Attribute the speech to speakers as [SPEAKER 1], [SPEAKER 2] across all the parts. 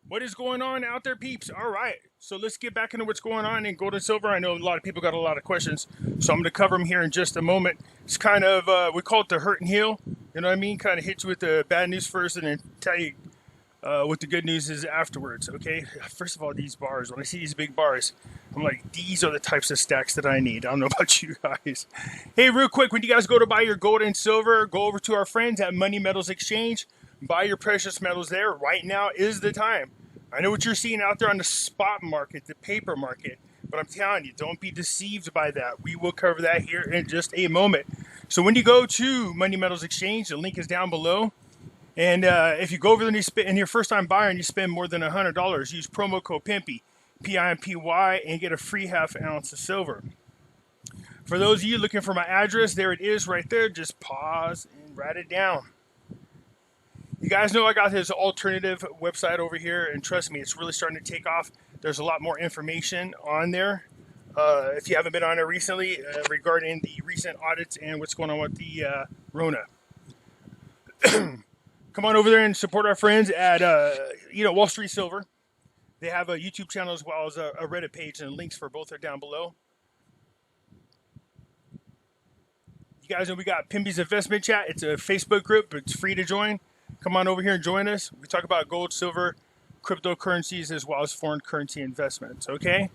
[SPEAKER 1] What is going on out there, peeps? All right, so let's get back into what's going on in gold and silver. I know a lot of people got a lot of questions, so I'm going to cover them here in just a moment. It's kind of, we call it the hurt and heal. You know what I mean? Kind of hit you with the bad news first and then tell you what the good news is afterwards, okay? First of all, these bars, when I see these big bars, I'm like, these are the types of stacks that I need. I don't know about you guys. Hey, real quick, when you guys go to buy your gold and silver, go over to our friends at Money Metals Exchange. Buy your precious metals there. Right now is the time. I know what you're seeing out there on the spot market, the paper market, but I'm telling you, don't be deceived by that. We will cover that here in just a moment. So when you go to Money Metals Exchange, the link is down below. And if you go over there and you're first time buyer and you spend more than $100, use promo code Pimpy, Pimpy, and get a free half ounce of silver. For those of you looking for my address, there it is right there. Just pause and write it down. You guys know I got this alternative website over here, and trust me, it's really starting to take off. There's a lot more information on there. If you haven't been on it recently, regarding the recent audits and what's going on with the Rona. Come on over there and support our friends at Wall Street Silver. They have a YouTube channel as well as a Reddit page, and links for both are down below. You guys know we got Pimpy's Investment Chat. It's a Facebook group. It's free to join. Come on over here and join us. We talk about gold, silver, cryptocurrencies, as well as foreign currency investments, okay?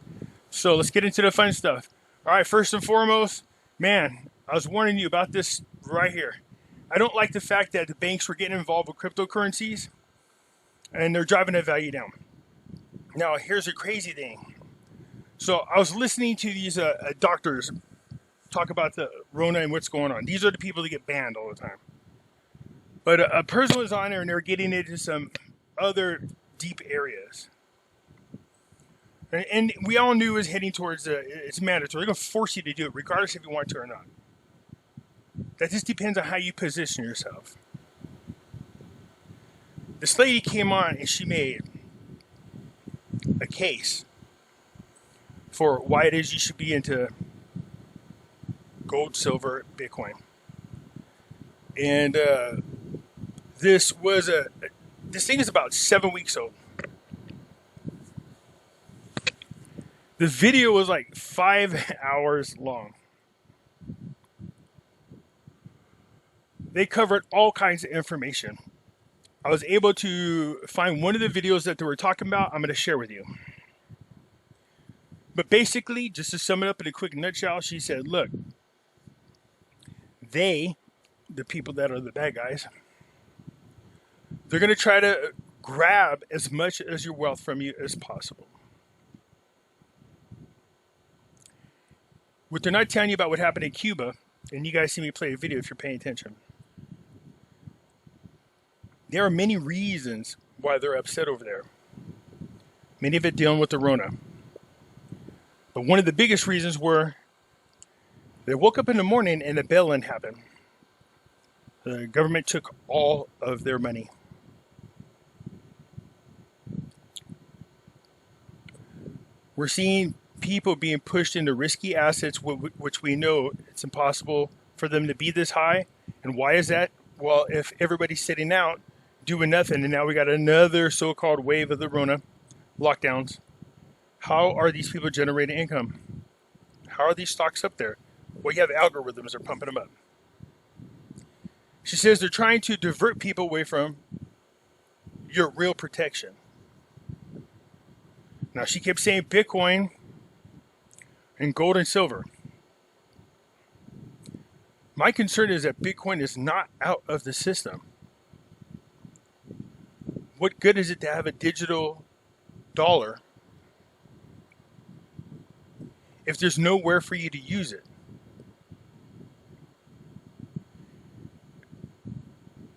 [SPEAKER 1] So let's get into the fun stuff. All right, first and foremost, man, I was warning you about this right here. I don't like the fact that the banks were getting involved with cryptocurrencies, and they're driving the value down. Now, here's a crazy thing. So I was listening to these doctors talk about the Rona and what's going on. These are the people that get banned all the time. But a person was on there, and they were getting into some other deep areas. And we all knew it was heading towards, it's mandatory. They're going to force you to do it, regardless if you want to or not. That just depends on how you position yourself. This lady came on, and she made a case for why it is you should be into gold, silver, Bitcoin. And this thing is about 7 weeks old. The video was like 5 hours long. They covered all kinds of information. I was able to find one of the videos that they were talking about. I'm going to share with you. But basically, just to sum it up in a quick nutshell, she said, look, the people that are the bad guys, they're going to try to grab as much as your wealth from you as possible. What they're not telling you about what happened in Cuba, and you guys see me play a video if you're paying attention. There are many reasons why they're upset over there. Many of it dealing with the Rona. But one of the biggest reasons were they woke up in the morning and the bail-in happened. The government took all of their money. We're seeing people being pushed into risky assets, which we know it's impossible for them to be this high. And why is that? Well, if everybody's sitting out, doing nothing, and now we got another so-called wave of the Rona lockdowns. How are these people generating income? How are these stocks up there? Well, you have algorithms that are pumping them up. She says they're trying to divert people away from your real protection. Now, she kept saying Bitcoin and gold and silver. My concern is that Bitcoin is not out of the system. What good is it to have a digital dollar if there's nowhere for you to use it?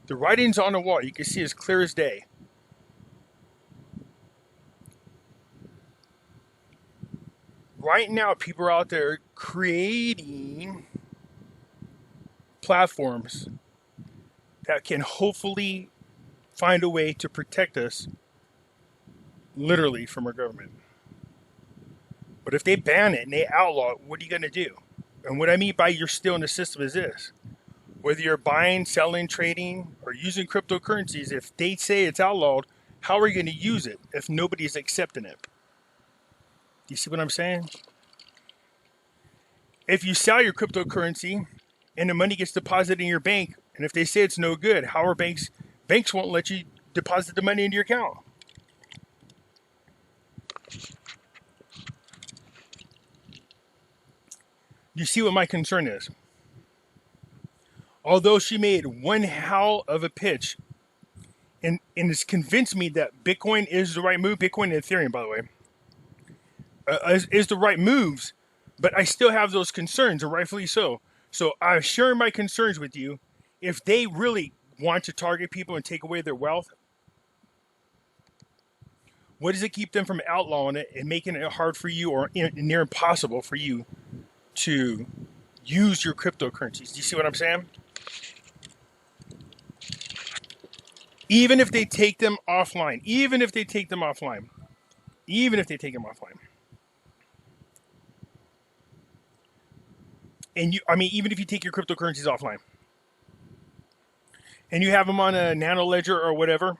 [SPEAKER 1] The writing's on the wall. You can see as clear as day. Right now, people are out there creating platforms that can hopefully find a way to protect us literally from our government. But if they ban it and they outlaw it, what are you going to do? And what I mean by you're still in the system is this. Whether you're buying, selling, trading, or using cryptocurrencies, if they say it's outlawed, how are you going to use it if nobody's accepting it? Do you see what I'm saying? If you sell your cryptocurrency and the money gets deposited in your bank, and if they say it's no good, how are banks? Banks won't let you deposit the money into your account. You see what my concern is? Although she made one hell of a pitch and it's convinced me that Bitcoin is the right move, Bitcoin and Ethereum, by the way, is the right moves, but I still have those concerns, and rightfully so. So I'm sharing my concerns with you. If they really want to target people and take away their wealth, what does it keep them from outlawing it and making it hard for you or near impossible for you to use your cryptocurrencies? Do you see what I'm saying? Even if they take them offline, even if they take them offline. And even if you take your cryptocurrencies offline and you have them on a nano ledger or whatever,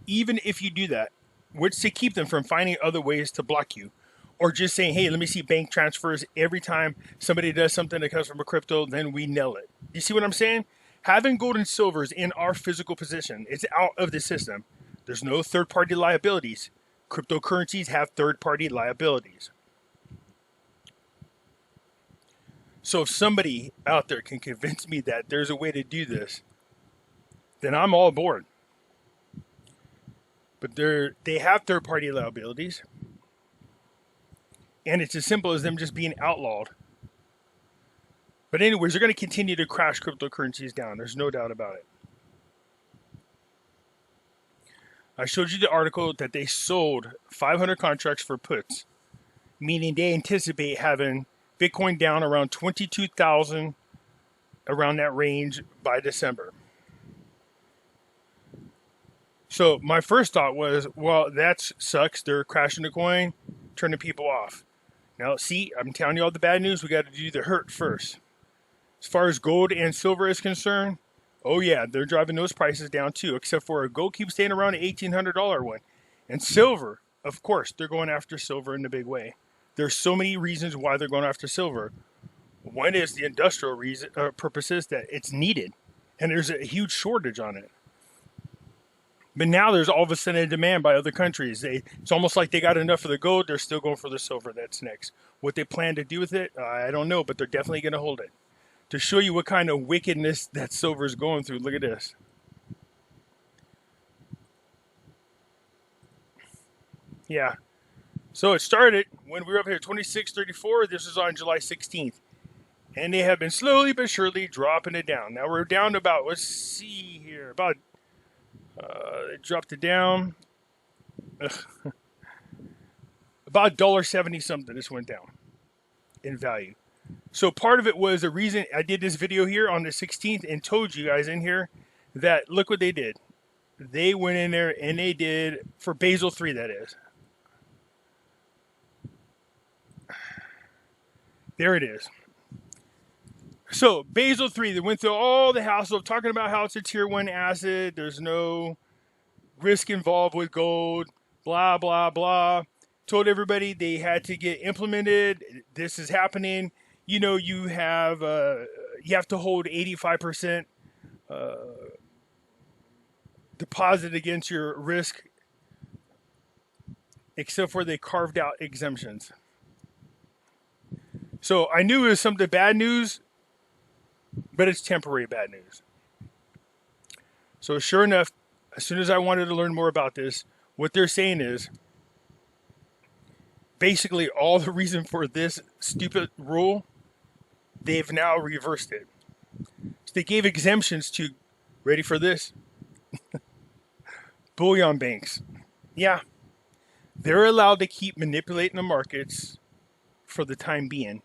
[SPEAKER 1] even if you do that, what's to keep them from finding other ways to block you? Or just saying, hey, let me see bank transfers every time somebody does something that comes from a crypto, then we nail it. You see what I'm saying? Having gold and silver is in our physical position. It's out of the system. There's no third-party liabilities. Cryptocurrencies have third-party liabilities. So if somebody out there can convince me that there's a way to do this, then I'm all aboard. But they have third-party liabilities. And it's as simple as them just being outlawed. But anyways, they're going to continue to crash cryptocurrencies down. There's no doubt about it. I showed you the article that they sold 500 contracts for puts, meaning they anticipate having Bitcoin down around 22,000, around that range by December. So my first thought was, well, that sucks. They're crashing the coin, turning people off. Now, see, I'm telling you all the bad news. We got to do the hurt first. As far as gold and silver is concerned, oh yeah, they're driving those prices down too, except for gold keeps staying around the $1,800 one. And silver, of course, they're going after silver in a big way. There's so many reasons why they're going after silver. One is the industrial purposes that it's needed, and there's a huge shortage on it. But now there's all of a sudden a demand by other countries. It's almost like they got enough of the gold. They're still going for the silver. That's next. What they plan to do with it, I don't know, but they're definitely going to hold it. To show you what kind of wickedness that silver is going through, look at this. Yeah. So it started when we were up here, 26.34. This was on July 16th. And they have been slowly but surely dropping it down. Now we're down to about, let's see here, about... it dropped it down about $1.70 something. This went down in value. So part of it was the reason I did this video here on the 16th and told you guys in here that look what they did. They went in there and they did for Basel 3, that is. There it is. So Basel 3, they went through all the hassle of talking about how it's a tier 1 asset. There's no risk involved with gold, blah, blah, blah. Told everybody they had to get implemented. This is happening. You know, you have to hold 85% deposit against your risk, except for they carved out exemptions. So I knew it was something bad news, but it's temporary bad news. So sure enough, as soon as I wanted to learn more about this, what they're saying is basically all the reason for this stupid rule, they've now reversed it. So they gave exemptions to, ready for this? Bullion banks. Yeah, they're allowed to keep manipulating the markets for the time being.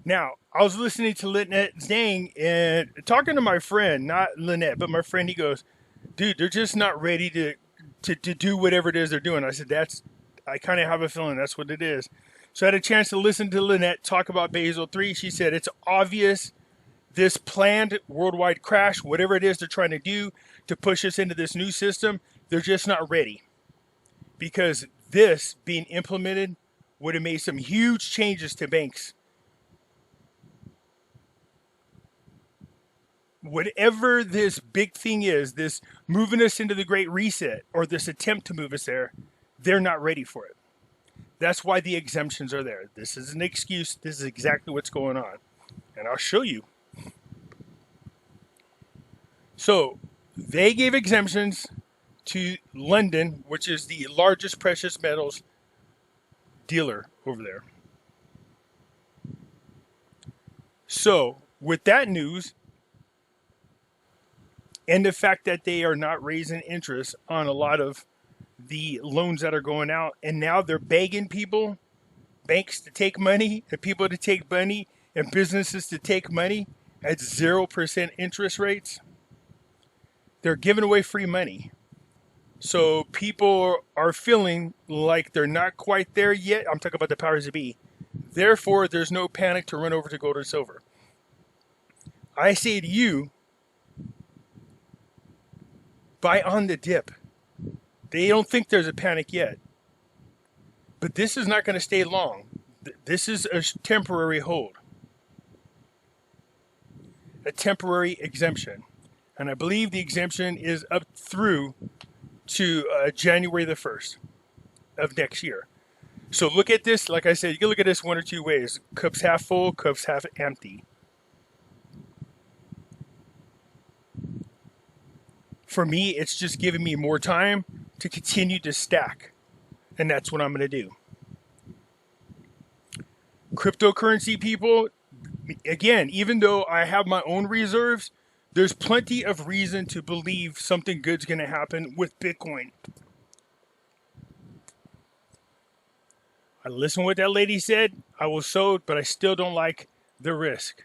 [SPEAKER 1] Now, I was listening to Lynette Zhang and talking to my friend, not Lynette, but my friend, he goes, dude, they're just not ready to do whatever it is they're doing. I said, I kind of have a feeling that's what it is. So I had a chance to listen to Lynette talk about Basel 3. She said, it's obvious this planned worldwide crash, whatever it is they're trying to do to push us into this new system, they're just not ready. Because this being implemented would have made some huge changes to banks. Whatever this big thing is, this moving us into the Great Reset, or this attempt to move us there, they're not ready for it. That's why the exemptions are there. This is an excuse. This is exactly what's going on. And I'll show you. So they gave exemptions to London, which is the largest precious metals dealer over there. So with that news, and the fact that they are not raising interest on a lot of the loans that are going out, and now they're begging people, banks to take money, and people to take money, and businesses to take money at 0% interest rates. They're giving away free money. So people are feeling like they're not quite there yet. I'm talking about the powers that be. Therefore, there's no panic to run over to gold and silver. I say to you, buy on the dip. They don't think there's a panic yet. But this is not going to stay long. This is a temporary hold. A temporary exemption. And I believe the exemption is up through to January the 1st of next year. So look at this. Like I said, you can look at this one or two ways. Cups half full, cups half empty. For me, it's just giving me more time to continue to stack. And that's what I'm going to do. Cryptocurrency people, again, even though I have my own reserves, there's plenty of reason to believe something good's going to happen with Bitcoin. I listened to what that lady said. I was sold, but I still don't like the risk.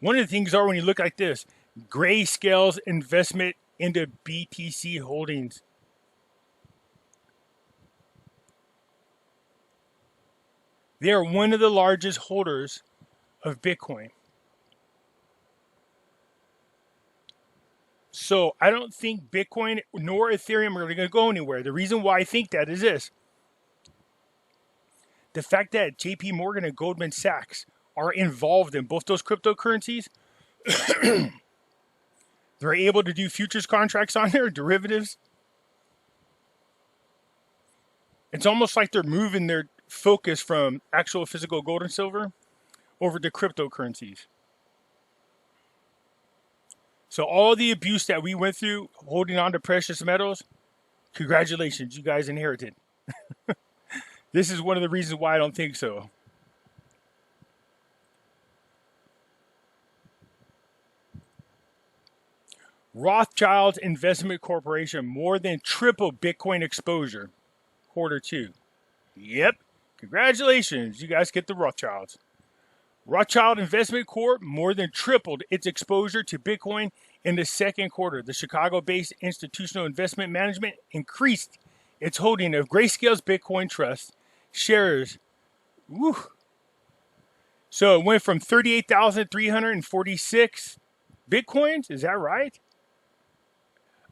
[SPEAKER 1] One of the things are when you look like this, Grayscale's investment into BTC holdings. They are one of the largest holders of Bitcoin. So I don't think Bitcoin nor Ethereum are going to go anywhere. The reason why I think that is this. The fact that JP Morgan and Goldman Sachs are involved in both those cryptocurrencies, they're able to do futures contracts on there, derivatives. It's almost like they're moving their focus from actual physical gold and silver over to cryptocurrencies. So all the abuse that we went through holding on to precious metals, congratulations, you guys inherited. This is one of the reasons why I don't think so. Rothschild Investment Corporation more than triple Bitcoin exposure. Quarter 2. Yep. Congratulations. You guys get the Rothschilds. Rothschild Investment Corp more than tripled its exposure to Bitcoin in the second quarter. The Chicago-based institutional investment management increased its holding of Grayscale's Bitcoin Trust shares. Woo. So it went from 38,346 Bitcoins, is that right?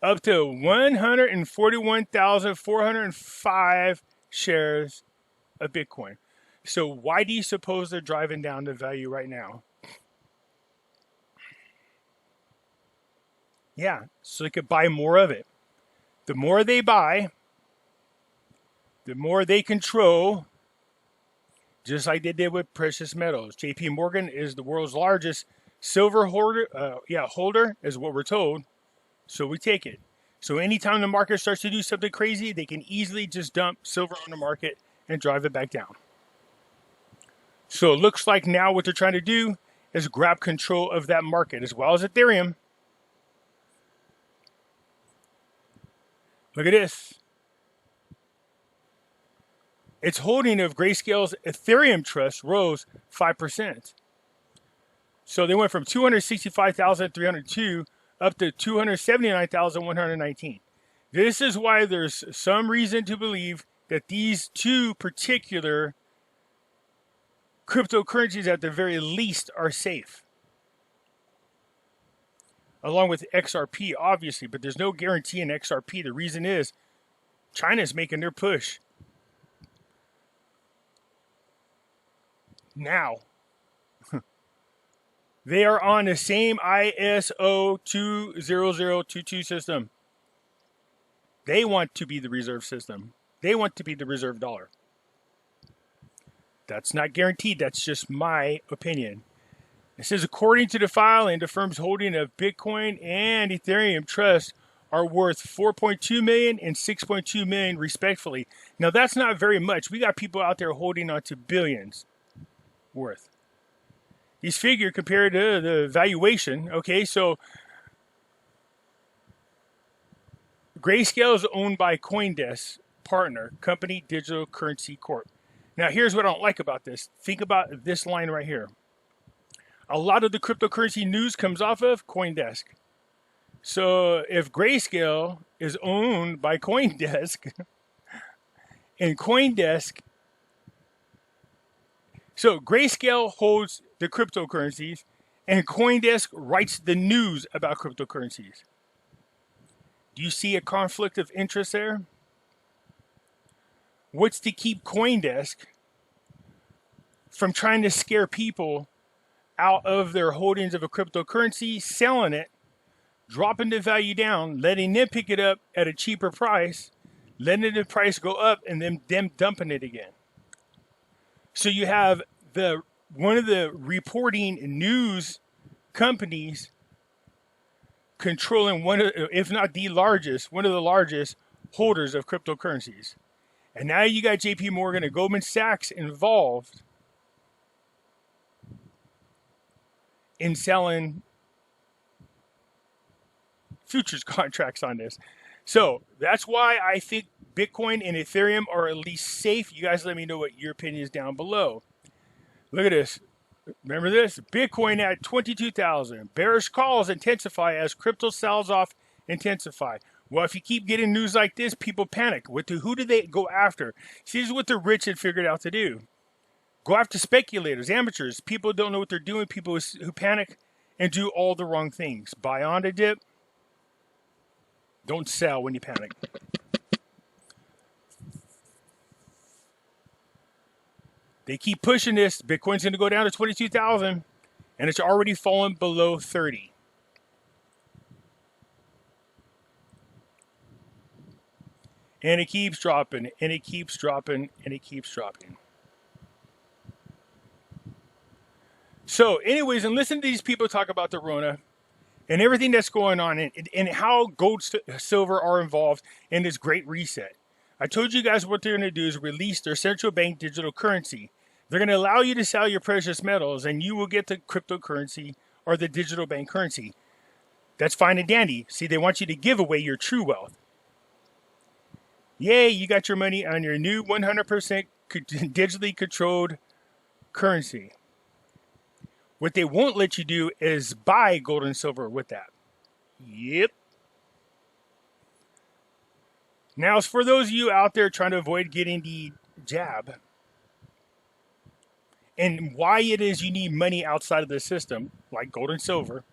[SPEAKER 1] Up to 141,405 shares of Bitcoin. So why do you suppose they're driving down the value right now? Yeah, so they could buy more of it. The more they buy, the more they control, just like they did with precious metals. JP Morgan is the world's largest silver holder is what we're told. So we take it. So anytime the market starts to do something crazy, they can easily just dump silver on the market and drive it back down. So it looks like now what they're trying to do is grab control of that market as well as Ethereum. Look at this. Its holding of Grayscale's Ethereum Trust rose 5%. So they went from 265,302 up to 279,119. This is why there's some reason to believe that these two particular cryptocurrencies at the very least are safe, along with XRP, obviously, but there's no guarantee in XRP. The reason is China's making their push now. They are on the same ISO 20022 system. They want to be the reserve system. They want to be the reserve dollar. That's not guaranteed. That's just my opinion. It says, according to the filing, the firm's holding of Bitcoin and Ethereum Trust are worth $4.2 million and $6.2 million, respectively. Now, that's not very much. We got people out there holding on to billions worth. These figures compared to the valuation. Okay, so Grayscale is owned by CoinDesk partner company Digital Currency Corp. Now, here's what I don't like about this. Think about this line right here. A lot of the cryptocurrency news comes off of CoinDesk. So if Grayscale is owned by CoinDesk and CoinDesk, so Grayscale holds the cryptocurrencies and CoinDesk writes the news about cryptocurrencies. Do you see a conflict of interest there? What's to keep CoinDesk from trying to scare people out of their holdings of a cryptocurrency, selling it, dropping the value down, letting them pick it up at a cheaper price, letting the price go up, and then them dumping it again? So you have one of the reporting news companies controlling one of, if not the largest, one of the largest holders of cryptocurrencies. And now you got JP Morgan and Goldman Sachs involved in selling futures contracts on this. So that's why I think Bitcoin and Ethereum are at least safe. You guys let me know what your opinion is down below. Look at this. Remember this? Bitcoin at 22,000. Bearish calls intensify as crypto sells off intensify. Well, if you keep getting news like this, people panic. Who do they go after? See, this is what the rich had figured out to do. Go after speculators, amateurs, people who don't know what they're doing, people who panic and do all the wrong things. Buy on a dip. Don't sell when you panic. They keep pushing this. Bitcoin's going to go down to 22,000, and it's already fallen below 30. And it keeps dropping, and it keeps dropping, and it keeps dropping. So, anyways, and listen to these people talk about the Rona and everything that's going on and how gold, silver are involved in this great reset. I told you guys what they're going to do is release their central bank digital currency. They're going to allow you to sell your precious metals, and you will get the cryptocurrency or the digital bank currency. That's fine and dandy. See, they want you to give away your true wealth. Yay, you got your money on your new 100% digitally controlled currency. What they won't let you do is buy gold and silver with that. Yep. Now, as for those of you out there trying to avoid getting the jab, and why it is you need money outside of the system, like gold and silver,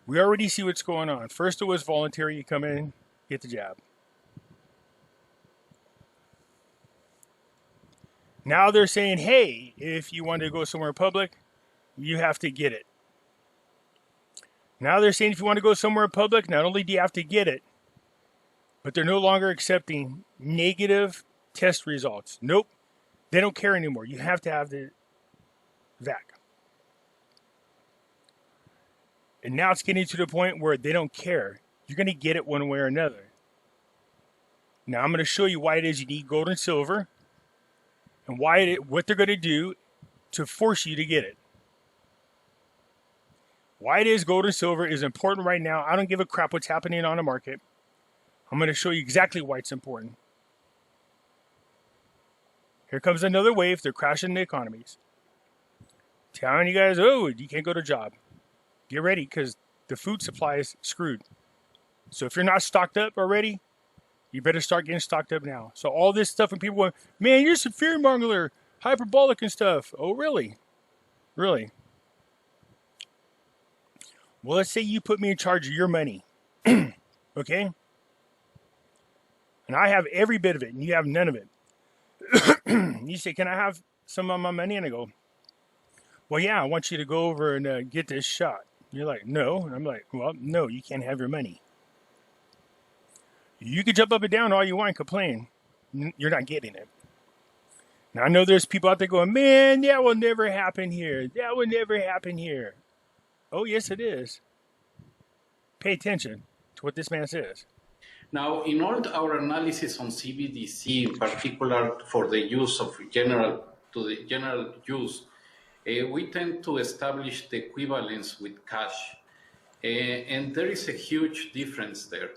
[SPEAKER 1] we already see what's going on. First, it was voluntary. You come in, get the jab. Now they're saying, hey, if you want to go somewhere public, you have to get it. Now they're saying if you want to go somewhere public, not only do you have to get it, but they're no longer accepting negative test results. Nope. They don't care anymore. You have to have the VAC. And now it's getting to the point where they don't care. You're going to get it one way or another. Now I'm going to show you why it is you need gold and silver and what they're going to do to force you to get it. Why it is gold and silver is important right now. I don't give a crap what's happening on the market. I'm going to show you exactly why it's important. Here comes another wave. They're crashing the economies. Telling you guys, oh, you can't go to job. Get ready because the food supply is screwed. So if you're not stocked up already, You better start getting stocked up now. So all this stuff, and people going, man, you're some fear monger, hyperbolic and stuff. Oh, really? Really? Well, let's say you put me in charge of your money, okay? And I have every bit of it, and you have none of it. You say, can I have some of my money? And I go, well, yeah, I want you to go over and get this shot. You're like, no. And I'm like, well, no, you can't have your money. You can jump up and down all you want and complain. You're not getting it. Now, I know there's people out there going, man, that will never happen here. That will never happen here. Oh, yes, it is. Pay attention to what this man says.
[SPEAKER 2] Now, in all our analysis on CBDC, in particular for the use of general use, we tend to establish the equivalence with cash. And there is a huge difference there.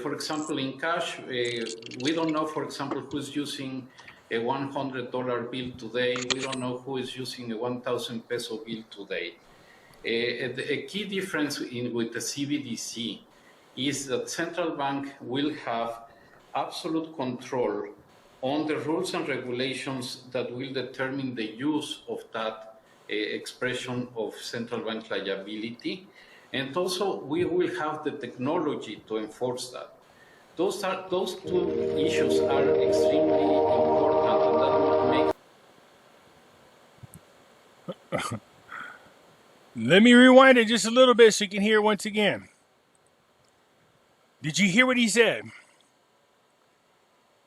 [SPEAKER 2] For example, in cash, we don't know, for example, who's using a $100 bill today. We don't know who is using a 1,000 peso bill today. A key difference with the CBDC is that central bank will have absolute control on the rules and regulations that will determine the use of that expression of central bank liability. And also, we will have the technology to enforce that. Those two issues are extremely important, and that would make.
[SPEAKER 1] Let me rewind it just a little bit so you can hear it once again. Did you hear what he said?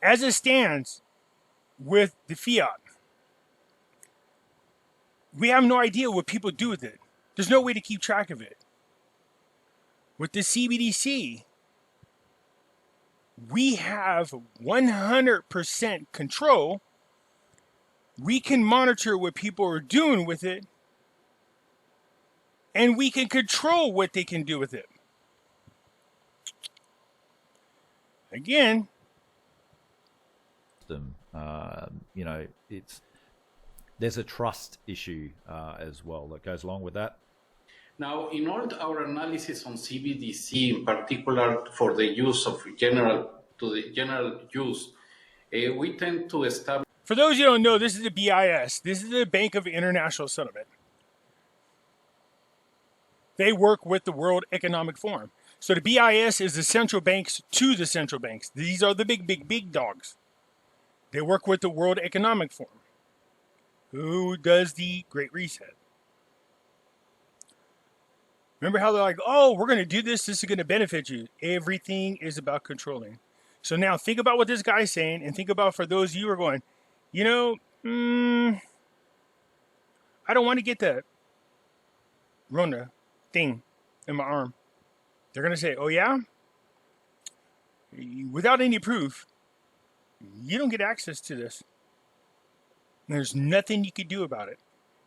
[SPEAKER 1] As it stands with the fiat, we have no idea what people do with it. There's no way to keep track of it. With the CBDC, we have 100% control. We can monitor what people are doing with it, and we can control what they can do with it. Again,
[SPEAKER 3] there's a trust issue as well that goes along with that.
[SPEAKER 2] Now, in all our analysis on CBDC, in particular for the use of general use, we tend to establish.
[SPEAKER 1] For those you don't know, this is the BIS. This is the Bank of International Settlement. They work with the World Economic Forum. So the BIS is the central banks to the central banks. These are the big dogs. They work with the World Economic Forum, who does the Great Reset. Remember how they're like, oh, we're going to do this. This is going to benefit you. Everything is about controlling. So now think about what this guy's saying, and think about for those of you who are going, I don't want to get that Rona thing in my arm. They're going to say, oh, yeah? Without any proof, you don't get access to this. There's nothing you can do about it.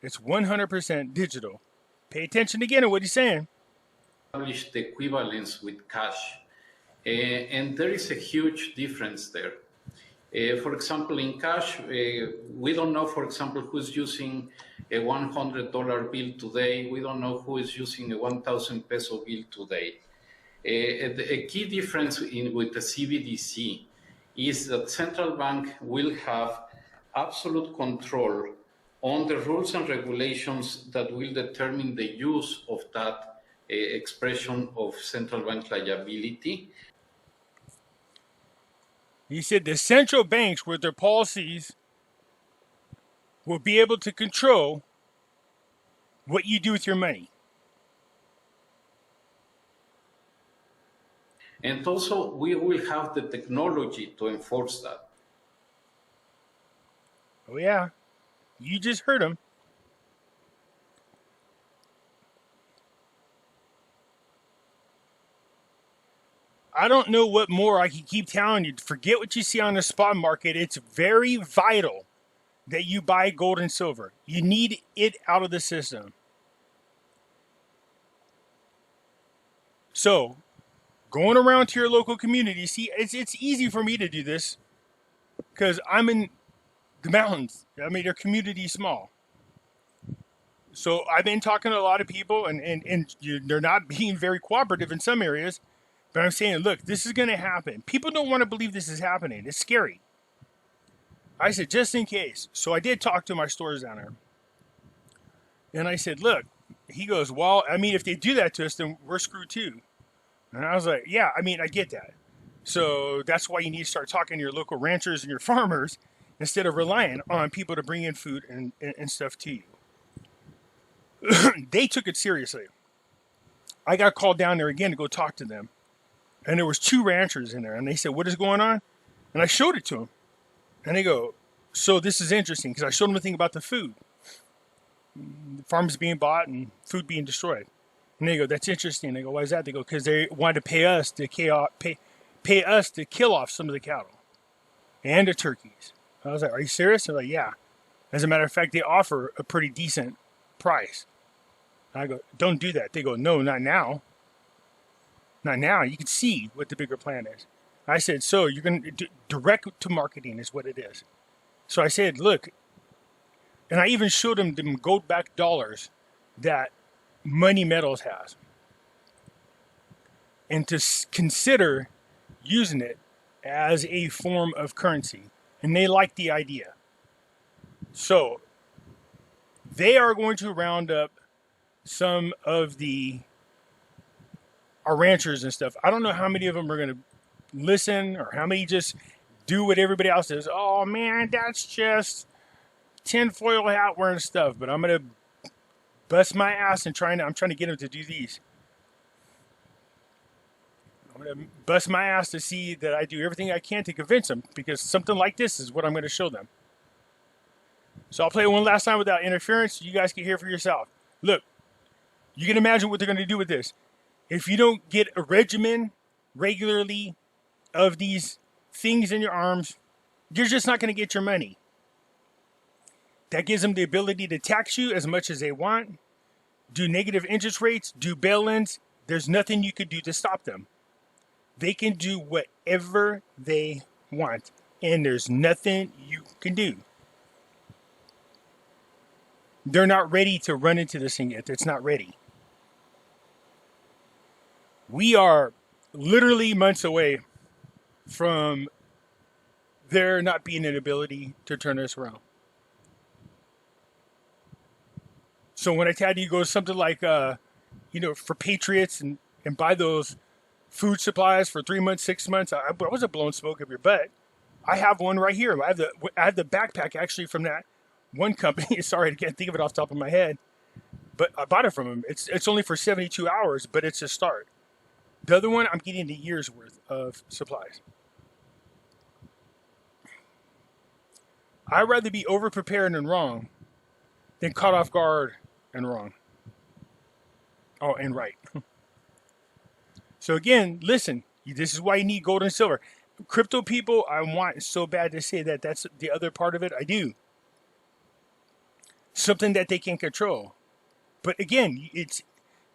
[SPEAKER 1] It's 100% digital. Pay attention again to what he's saying.
[SPEAKER 2] Establish the equivalence with cash. And there is a huge difference there. For example, in cash, we don't know, for example, who's using a $100 bill today. We don't know who is using a 1,000 peso bill today. A key difference with the CBDC is that central bank will have absolute control on the rules and regulations that will determine the use of that expression of central bank liability.
[SPEAKER 1] He said the central banks with their policies will be able to control what you do with your money.
[SPEAKER 2] And also, we will have the technology to enforce that.
[SPEAKER 1] Oh, yeah. You just heard him. I don't know what more I can keep telling you. Forget what you see on the spot market. It's very vital that you buy gold and silver. You need it out of the system. So, going around to your local community, see, it's easy for me to do this because I'm in the mountains. I mean, their community is small. So I've been talking to a lot of people, and they're not being very cooperative in some areas. But I'm saying, look, this is going to happen. People don't want to believe this is happening. It's scary. I said, just in case. So I did talk to my stores down there. And I said, look, he goes, well, I mean, if they do that to us, then we're screwed too. And I was like, yeah, I mean, I get that. So that's why you need to start talking to your local ranchers and your farmers instead of relying on people to bring in food and stuff to you. They took it seriously. I got called down there again to go talk to them. And there was 2 ranchers in there. And they said, what is going on? And I showed it to them. And they go, so this is interesting, because I showed them the thing about the food. The farms being bought and food being destroyed. And they go, that's interesting. They go, why is that? They go, because they wanted to pay us to kill off some of the cattle and the turkeys. I was like, are you serious? They're like, yeah. As a matter of fact, they offer a pretty decent price. I go, don't do that. They go, no, not now. Not now. You can see what the bigger plan is. I said, so you're going to direct to marketing is what it is. So I said, look, and I even showed them gold backed dollars that Money Metals has. And to consider using it as a form of currency. And they like the idea. So they are going to round up some of our ranchers and stuff. I don't know how many of them are going to listen or how many just do what everybody else does. Oh man, that's just tinfoil hat wearing stuff. But I'm going to bust my ass and I'm trying to get them to do these. I'm going to bust my ass to see that I do everything I can to convince them, because something like this is what I'm going to show them. So I'll play it one last time without interference. You guys can hear for yourself. Look, you can imagine what they're going to do with this. If you don't get a regimen regularly of these things in your arms, you're just not going to get your money. That gives them the ability to tax you as much as they want, do negative interest rates, do bail-ins. There's nothing you could do to stop them. They can do whatever they want, and there's nothing you can do. They're not ready to run into this thing yet. It's not ready. We are literally months away from there not being an ability to turn this around. So when I tell you go something like, for Patriots and buy those food supplies for 3 months, 6 months, I wasn't blowing smoke up your butt. I have one right here. I have the backpack actually from that one company. Sorry, I can't think of it off the top of my head, but I bought it from them. It's only for 72 hours, but it's a start. The other one, I'm getting a year's worth of supplies. I'd rather be over-prepared and wrong than caught off guard and wrong. Oh, and right. So again, listen, this is why you need gold and silver. Crypto people, I want so bad to say that that's the other part of it. I do. Something that they can control. But again,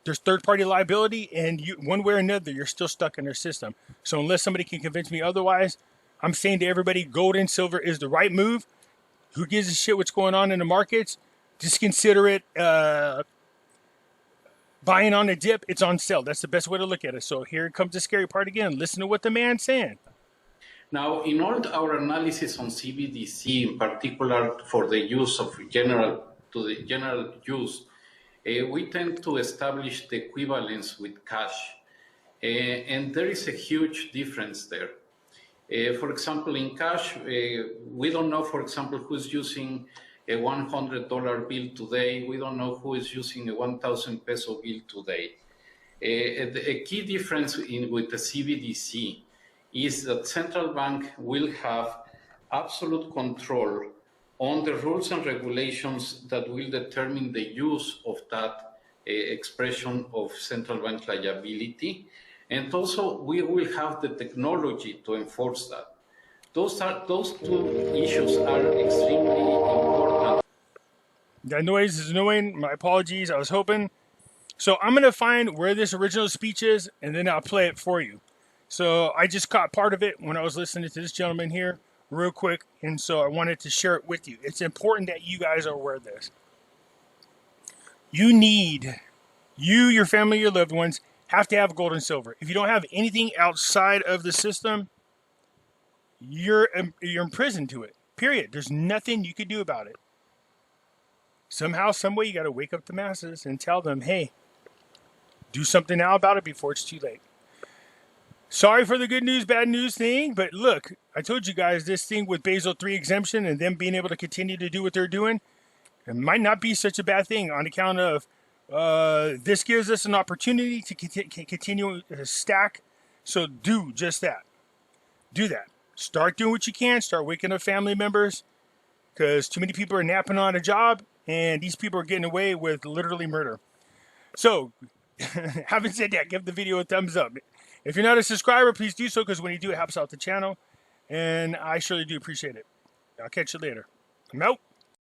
[SPEAKER 1] there's third-party liability, and one way or another, you're still stuck in their system. So unless somebody can convince me otherwise, I'm saying to everybody, gold and silver is the right move. Who gives a shit what's going on in the markets? Just consider it buying on a dip. It's on sale. That's the best way to look at it. So here comes the scary part again. Listen to what the man's saying.
[SPEAKER 2] Now, in all our analysis on CBDC, in particular for the use of general use, we tend to establish the equivalence with cash. And there is a huge difference there. For example, in cash, we don't know, for example, who's using a $100 bill today. We don't know who is using a 1,000 peso bill today. A key difference with the CBDC is that central bank will have absolute control on the rules and regulations that will determine the use of that expression of central bank liability. And also, we will have the technology to enforce that. Those two issues are extremely important.
[SPEAKER 1] That noise is annoying. My apologies. I was hoping. So I'm going to find where this original speech is, and then I'll play it for you. So I just caught part of it when I was listening to this gentleman here real quick, and so I wanted to share it with you. It's important that you guys are aware of this. You, your family, your loved ones, have to have gold and silver. If you don't have anything outside of the system, you're imprisoned to it. Period. There's nothing you could do about it. Somehow, some way, you got to wake up the masses and tell them, hey, do something now about it before it's too late. Sorry for the good news, bad news thing, but look, I told you guys this thing with Basel III exemption and them being able to continue to do what they're doing, it might not be such a bad thing on account of this gives us an opportunity to continue to stack. So do just that. Do that. Start doing what you can. Start waking up family members, because too many people are napping on a job, and these people are getting away with literally murder. So, having said that, give the video a thumbs up. If you're not a subscriber, please do so, because when you do, it helps out the channel, and I surely do appreciate it. I'll catch you later. I'm out.